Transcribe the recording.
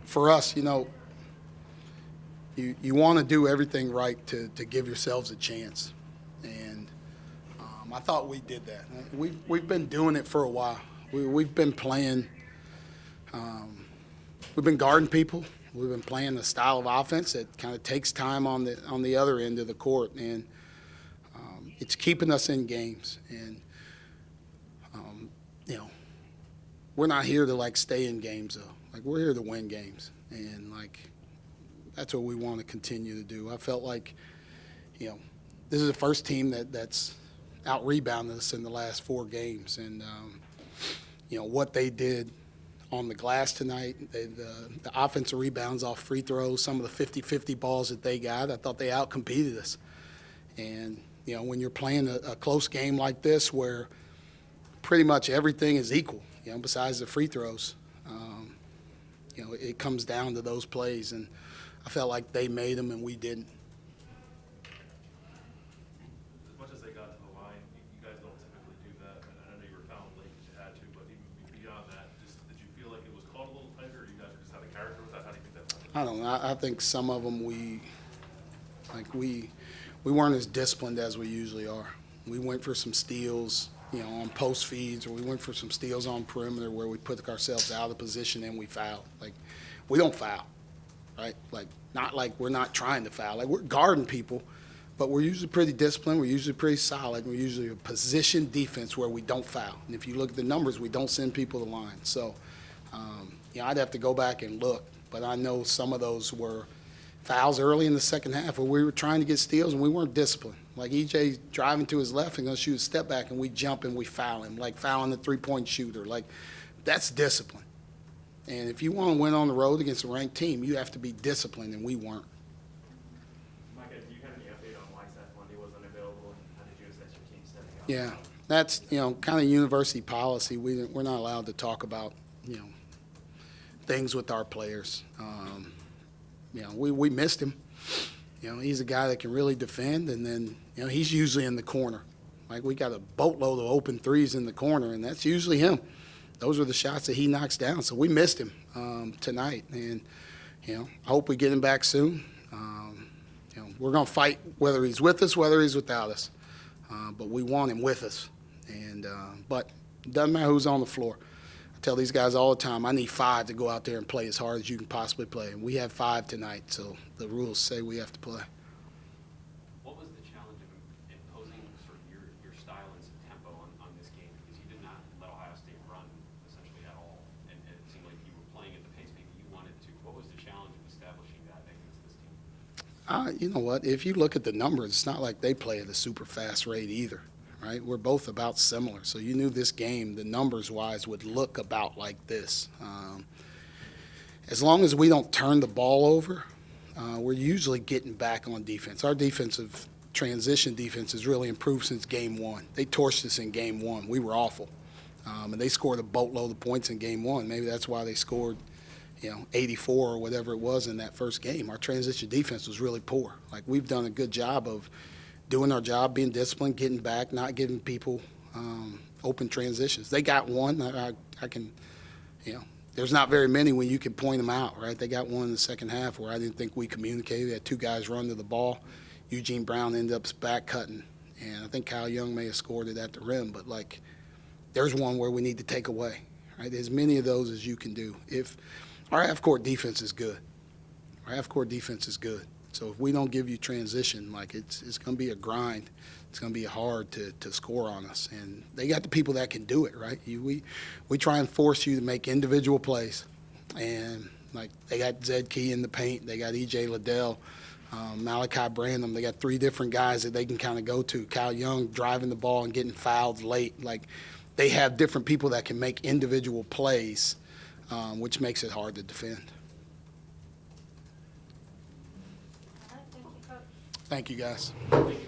For us, you want to do everything right to give yourselves a chance. And I thought we did that. We've been doing it for a while. We've been playing, we've been guarding people. We've been playing the style of offense that kind of takes time on the other end of the court, and it's keeping us in games. And we're not here to stay in games though. We're here to win games, and that's what we want to continue to do. I felt like this is the first team that's out rebounded us in the last 4 games, and what they did on the glass tonight, the offensive rebounds off free throws, some of the 50-50 balls that they got, I thought they outcompeted us. And when you're playing a close game like this, where pretty much everything is equal, besides the free throws, it comes down to those plays, and I felt like they made them and we didn't. As much as they got to the line, you guys don't typically do that. And I know you were fouled late because you had to, but even beyond that, did you feel like it was called a little tighter, or you guys just had a character with that? How do you think that happened? I don't know. I think some of them we weren't as disciplined as we usually are. We went for some steals, on post feeds, or we went for some steals on perimeter where we put ourselves out of position and we fouled. We don't foul, right? Not like we're not trying to foul. We're guarding people, but we're usually pretty disciplined. We're usually pretty solid. We're usually a position defense where we don't foul. And if you look at the numbers, we don't send people to the line. So, I'd have to go back and look, but I know some of those were fouls early in the second half where we were trying to get steals and we weren't disciplined. EJ driving to his left and going to shoot a step back, and we jump and we foul him, fouling the three-point shooter. That's discipline. And if you want to win on the road against a ranked team, you have to be disciplined, and we weren't. Micah, do you have any update on why Seth Lundy wasn't available, and how did you assess your team stepping up? Yeah, that's, kind of university policy. We're not allowed to talk about, things with our players. We missed him. He's a guy that can really defend, and then, he's usually in the corner. We got a boatload of open threes in the corner, and that's usually him. Those are the shots that he knocks down. So we missed him tonight, and, I hope we get him back soon. We're going to fight whether he's with us, whether he's without us. But we want him with us. And but it doesn't matter who's on the floor. I tell these guys all the time, I need 5 to go out there and play as hard as you can possibly play. And we have 5 tonight, so the rules say we have to play. What was the challenge of imposing sort of your style and some tempo on this game? Because you did not let Ohio State run essentially at all, and it seemed like you were playing at the pace maybe you wanted to. What was the challenge of establishing that against this team? You know what? If you look at the numbers, it's not like they play at a super fast rate either. Right? We're both about similar. So you knew this game, the numbers-wise, would look about like this. As long as we don't turn the ball over, we're usually getting back on defense. Our defensive transition defense has really improved since game 1. They torched us in game 1. We were awful. And they scored a boatload of points in game 1. Maybe that's why they scored 84 or whatever it was in that first game. Our transition defense was really poor. We've done a good job of doing our job, being disciplined, getting back, not giving people open transitions. They got one. I can, there's not very many when you can point them out, right? They got one in the second half where I didn't think we communicated. We had 2 guys run to the ball. Eugene Brown ended up back cutting, and I think Kyle Young may have scored it at the rim, but there's one where we need to take away, right? As many of those as you can do. If our half-court defense is good, So if we don't give you transition, it's going to be a grind. It's going to be hard to score on us. And they got the people that can do it, right? We try and force you to make individual plays. And, they got Zed Key in the paint. They got E.J. Liddell, Malachi Branham. They got 3 different guys that they can kind of go to. Kyle Young driving the ball and getting fouled late. They have different people that can make individual plays, which makes it hard to defend. Thank you, Coach. Thank you, guys. Thank you.